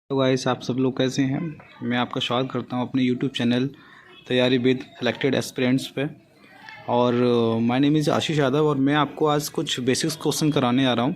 तो गाइस, आप सब लोग कैसे हैं। मैं आपका स्वागत करता हूं अपने यूट्यूब चैनल तैयारी विद सिलेक्टेड एस्पिरेंट्स पे। और माय नेम इज़ आशीष यादव और मैं आपको आज कुछ बेसिक्स क्वेश्चन कराने आ रहा हूं।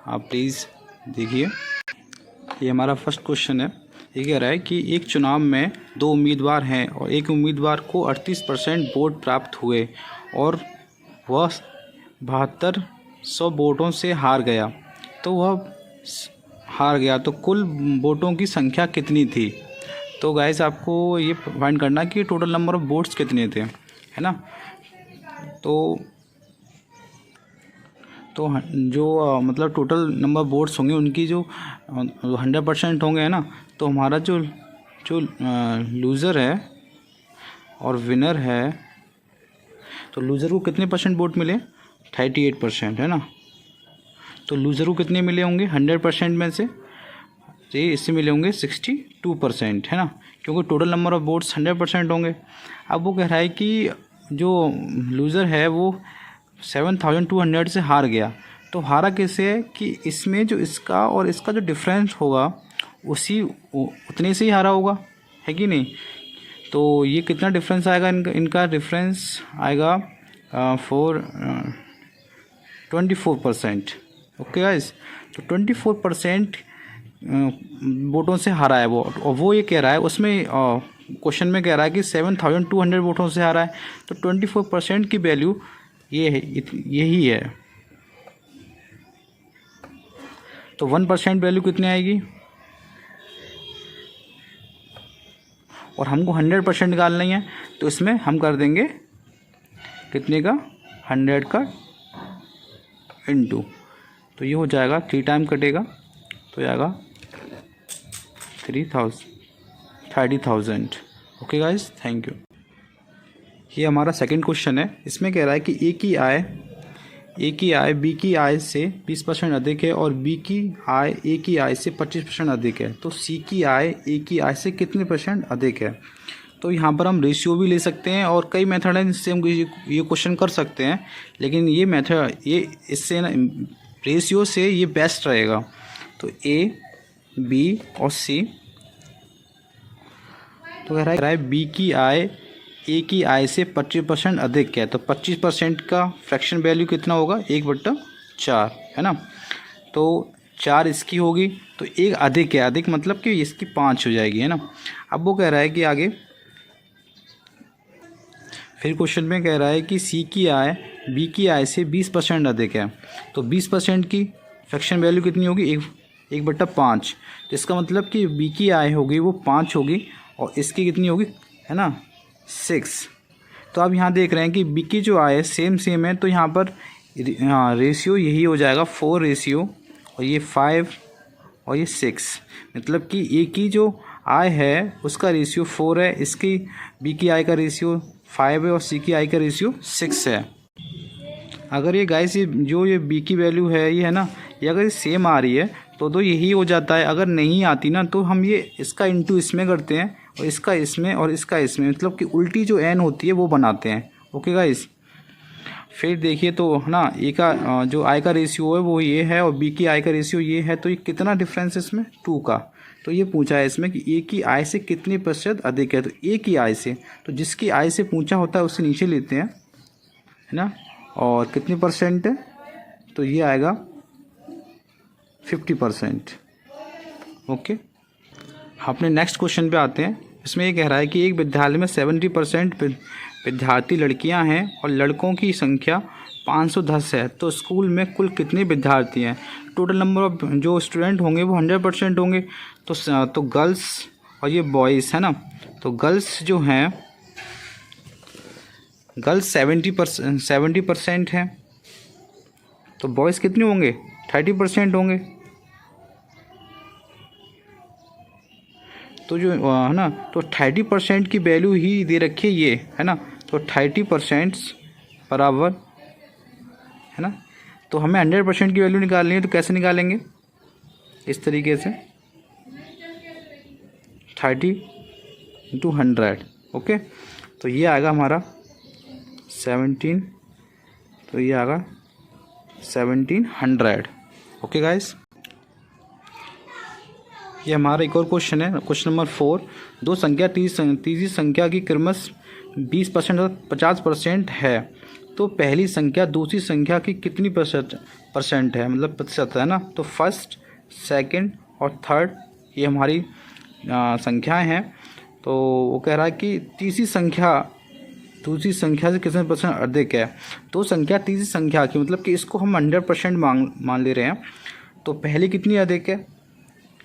आप प्लीज़ देखिए। ये हमारा फर्स्ट क्वेश्चन है। ये कह रहा है कि एक चुनाव में दो उम्मीदवार हैं और एक उम्मीदवार को 38% वोट प्राप्त हुए और वह 7200 वोटों से हार गया। तो कुल वोटों की संख्या कितनी थी। तो गाइस, आपको ये फाइंड करना कि टोटल नंबर ऑफ वोट्स कितने थे, है ना। तो जो मतलब टोटल नंबर ऑफ वोट्स होंगे उनकी जो 100% होंगे, है ना। तो हमारा जो जो लूज़र है और विनर है, तो लूज़र को कितने परसेंट वोट मिले, 38%, है ना। तो लूज़र को कितने मिले होंगे 100% में से, तो ये इससे मिले होंगे 62%, है ना, क्योंकि टोटल नंबर ऑफ वोट्स 100% होंगे। अब वो कह रहा है कि जो लूज़र है वो 7200 से हार गया। तो हारा कैसे है कि इसमें जो इसका और इसका जो डिफरेंस होगा उतने से ही हारा होगा, है कि नहीं। तो ये कितना डिफरेंस आएगा, इनका डिफरेंस आएगा 24%। ओके गाइस, तो 24% वोटों से हारा है वो। और वो ये कह रहा है उसमें क्वेश्चन में कह रहा है कि 7200 वोटों से हारा है। तो 24% की वैल्यू ये है, यही है। तो 1% वैल्यू कितनी आएगी, और हमको 100% निकालना ही है। तो इसमें हम कर देंगे कितने का, 100 का इनटू, तो ये हो जाएगा 3 टाइम कटेगा तो आएगा 30,000। Okay guys, thank you. ये हमारा सेकंड क्वेश्चन है। इसमें कह रहा है कि ए की आय बी की आय से 20% अधिक है और बी की आय ए की आय से 25% अधिक है। तो सी की आय ए की आय से कितने % अधिक है। तो यहाँ पर हम रेशियो भी ले सकते हैं और कई मेथड हैं जिससे हम ये क्वेश्चन कर सकते हैं, लेकिन ये मेथड इससे ना रेशियो से ये बेस्ट रहेगा। तो ए, बी और सी। तो कह रहा है बी की आय ए की आय से 25% अधिक है। तो 25% का फ्रैक्शन वैल्यू कितना होगा, 1/4, है ना। तो 4 इसकी होगी, तो एक अधिक है, अधिक मतलब कि इसकी 5 हो जाएगी, है ना। अब वो कह रहा है कि आगे फिर क्वेश्चन में कह रहा है कि सी की आय बी की आय से 20% अधिक है। तो 20% की फ्रैक्शन वैल्यू कितनी होगी, 1/5। तो इसका मतलब कि बी की आय होगी वो 5 होगी और इसकी कितनी होगी, है ना, 6। तो आप यहाँ देख रहे हैं कि बी की जो आय है सेम है, तो यहाँ पर रेशियो यही हो जाएगा 4 रेशियो, और ये 5 और ये 6। मतलब कि ए की जो आय है उसका रेशियो 4 है, इसकी बी की आय का रेशियो 5 है और सी की आय का रेशियो 6 है। अगर ये गाइस ये बी की वैल्यू है, ये है ना, ये अगर सेम आ रही है तो यही हो जाता है। अगर नहीं आती ना तो हम ये इसका इंटू इसमें करते हैं और इसका इसमें और इसका इसमें, मतलब कि उल्टी जो एन होती है वो बनाते हैं। ओके गाइस, फिर देखिए तो है ना, ए का जो आई का रेशियो है वो ये है और बी की आई का रेशियो ये है। तो ये कितना डिफरेंस है इसमें, 2 का। तो ये पूछा है इसमें कि ए की आय से कितने % अधिक है। तो ए की आय से, तो जिसकी आय से पूछा होता है उससे नीचे लेते हैं, है ना। और कितने % है, तो ये आएगा 50%। ओके, अपने नेक्स्ट क्वेश्चन पे आते हैं। इसमें ये कह रहा है कि एक विद्यालय में 70% विद्यार्थी लड़कियां हैं और लड़कों की संख्या 510 है। तो स्कूल में कुल कितने विद्यार्थी हैं। टोटल नंबर ऑफ जो स्टूडेंट होंगे वो 100% होंगे। तो गर्ल्स और ये बॉयज़, है ना। तो गर्ल्स जो हैं, गर्ल्स 70% हैं। तो बॉयज़ कितने होंगे, 30% होंगे। तो जो है ना, तो 30% की वैल्यू ही दे रखी है ये, है ना। तो 30% बराबर, है ना। तो हमें 100% की वैल्यू निकालनी है, तो कैसे निकालेंगे, इस तरीके से 30 × 100। ओके, तो ये आएगा हमारा 17, तो ये आएगा 1700। ओके गाइस, ये हमारा एक और क्वेश्चन है, क्वेश्चन नंबर 4। दो संख्या तीसरी संख्या की क्रमश 20% और 50% है, तो पहली संख्या दूसरी संख्या की कितनी परसेंट है, मतलब प्रतिशत है ना। तो फर्स्ट, सेकंड और थर्ड ये हमारी संख्याएं हैं। तो वो कह रहा है कि तीसरी संख्या दूसरी संख्या से कितने परसेंट अधिक है। तो संख्या तीसरी संख्या की, मतलब कि इसको हम 100% मान ले रहे हैं। तो पहली कितनी अधिक है,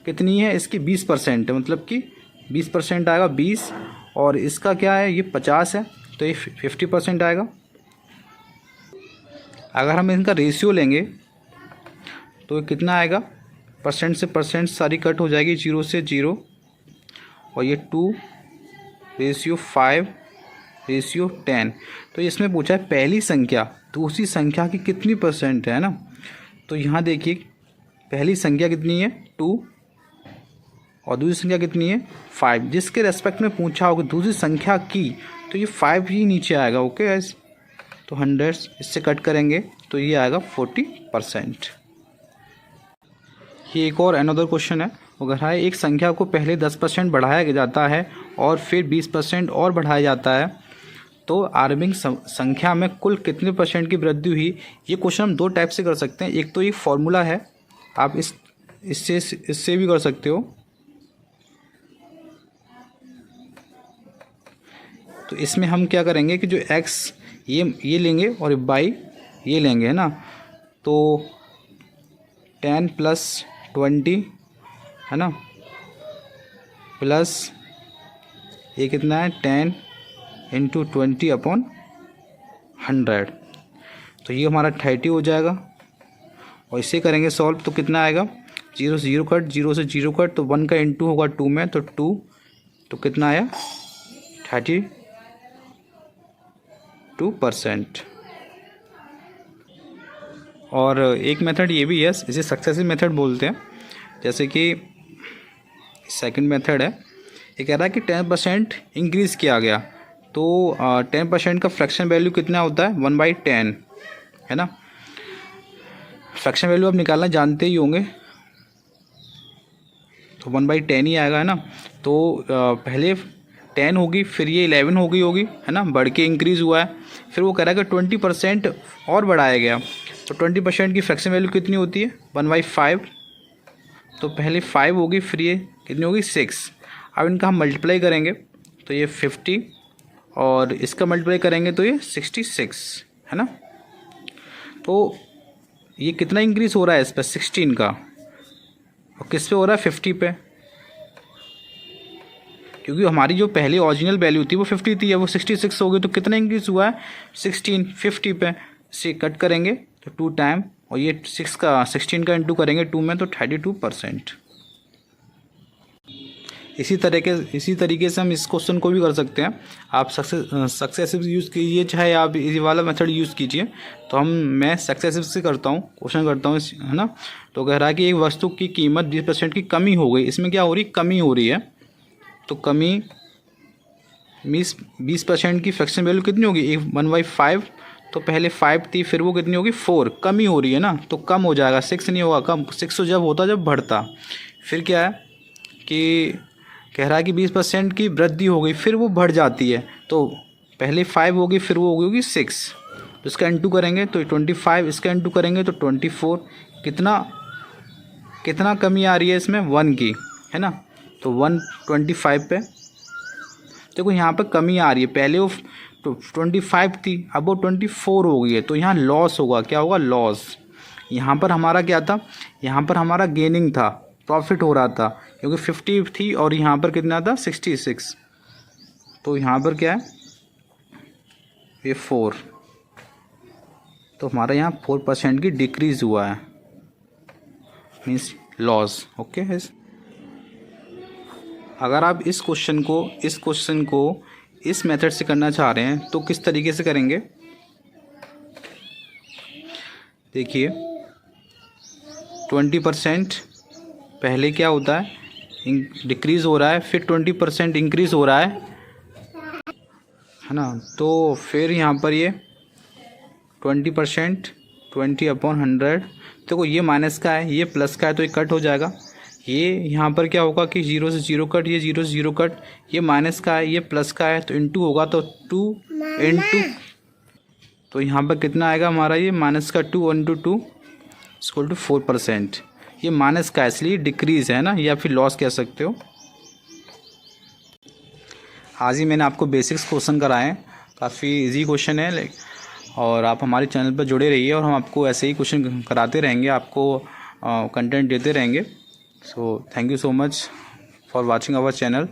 कितनी है, इसकी 20% है, मतलब कि 20% आएगा 20, और इसका क्या है, ये 50 है, तो ये 50% आएगा। अगर हम इनका रेशियो लेंगे तो ये कितना आएगा, परसेंट से परसेंट सारी कट हो जाएगी, 0 से 0, और ये 2:5:10। तो इसमें पूछा है पहली संख्या दूसरी संख्या की कितनी परसेंट है ना। तो यहाँ देखिए पहली संख्या कितनी है 2, और दूसरी संख्या कितनी है 5। जिसके रेस्पेक्ट में पूछा होगा दूसरी संख्या की, तो ये 5 ही नीचे आएगा। ओके गाइस, तो 100 इससे कट करेंगे तो ये आएगा 40%। ये एक और अनदर क्वेश्चन है, वो कह रहा है एक संख्या को पहले 10% बढ़ाया जाता है और फिर 20% और बढ़ाया जाता है, तो आरंभिक संख्या में कुल कितने % की वृद्धि हुई। ये क्वेश्चन हम दो टाइप से कर सकते हैं। एक तो ये फॉर्मूला है, आप इससे भी कर सकते हो। तो इसमें हम क्या करेंगे कि जो x ये लेंगे और y ये लेंगे, है ना। तो 10 + 20 है ना, प्लस ये कितना है 10 × 20/100, तो ये हमारा 30 हो जाएगा। और इसे करेंगे सॉल्व तो कितना आएगा, 0 से 0 कट, 0 से 0 कट, तो 1 का इंटू होगा 2 में, तो 2, तो कितना आया 32%। और एक मेथड ये भी है, इसे सक्सेसिव मेथड बोलते हैं। जैसे कि सेकंड मेथड है, ये कह रहा है कि 10% इंक्रीज़ किया गया, तो 10% का फ्रैक्शन वैल्यू कितना होता है 1/10, है ना। फ्रैक्शन वैल्यू आप निकालना जानते ही होंगे, तो 1/10 ही आएगा, है ना। तो पहले 10 होगी, फिर ये 11 हो गई होगी, है ना, बढ़ के इंक्रीज़ हुआ है। फिर वो कह रहा है कि 20% और बढ़ाया गया, तो 20% की फ्रैक्शन वैल्यू कितनी होती है 1/5। तो पहले 5 होगी, फिर ये कितनी होगी 6। अब इनका हम मल्टीप्लाई करेंगे तो ये 50, और इसका मल्टीप्लाई करेंगे तो ये 66, है ना। तो ये कितना इंक्रीज़ हो रहा है इस पर 16 का, और किस पे हो रहा है 50 पे, क्योंकि हमारी जो पहली ओरिजिनल वैल्यू थी वो 50 थी, अब वो 66 हो गई, तो कितना इंक्रीज़ हुआ है 16, 50 पे। इसे कट करेंगे तो 2 टाइम, और ये 16 का इंटू करेंगे 2 में, तो 32%। इसी तरीके से हम इस क्वेश्चन को भी कर सकते हैं। आप सक्सेसिव यूज़ कीजिए, चाहे आप ये वाला मेथड यूज़ कीजिए। तो मैं सक्सेसिव से करता हूँ, क्वेश्चन करता हूँ, है ना। तो कह रहा है कि एक वस्तु की कीमत 20% की कमी हो गई। इसमें क्या हो रही, कमी हो रही है। तो कमी 20% की फ्रैक्शन वैल्यू कितनी होगी 1/5। तो पहले 5 थी, फिर वो कितनी होगी 4, कमी हो रही है ना, तो कम हो जाएगा, 6 नहीं होगा, कम। 6 जब होता जब बढ़ता। फिर क्या है कि कह रहा है कि 20% की वृद्धि हो गई, फिर वो बढ़ जाती है। तो पहले 5 होगी, फिर वो होगी 6, तो इसका इंटू करेंगे तो 25, इसका इंटू करेंगे तो 24। कितना कमी आ रही है इसमें 1 की, है ना। तो 125 पे देखो यहाँ पर कमी आ रही है। पहले वो 25 थी, अब वो 24 हो गई है, तो यहाँ लॉस होगा। क्या होगा, लॉस। यहाँ पर हमारा क्या था, यहाँ पर हमारा गेनिंग था, प्रॉफिट हो रहा था, क्योंकि 50 थी और यहाँ पर कितना था 66। तो यहाँ पर क्या है ये 4, तो हमारा यहाँ 4% की डिक्रीज़ हुआ है, मीन्स लॉस। ओके। अगर आप इस क्वेश्चन को इस मेथड से करना चाह रहे हैं तो किस तरीके से करेंगे, देखिए 20% पहले क्या होता है डिक्रीज़ हो रहा है, फिर 20% इंक्रीज़ हो रहा है ना। तो फिर यहाँ पर ये 20%, 20/100, देखो ये माइनस का है, ये प्लस का है, तो ये कट हो जाएगा। ये यहाँ पर क्या होगा कि 0 से 0 कट, ये 0 से 0 कट, ये माइनस का है, ये प्लस का है, तो इनटू होगा तो 2 इंटू, तो यहाँ पर कितना आएगा हमारा, ये माइनस का 2 इंटू 2 इक्वल टू 4%। ये माइनस का इसलिए डिक्रीज़ है ना, या फिर लॉस कह सकते हो। आज ही मैंने आपको बेसिक्स क्वेश्चन कराए हैं, काफ़ी इजी क्वेश्चन है, और आप हमारे चैनल पर जुड़े रहिए और हम आपको ऐसे ही क्वेश्चन कराते रहेंगे, आपको कंटेंट देते रहेंगे। So thank you so much for watching our channel.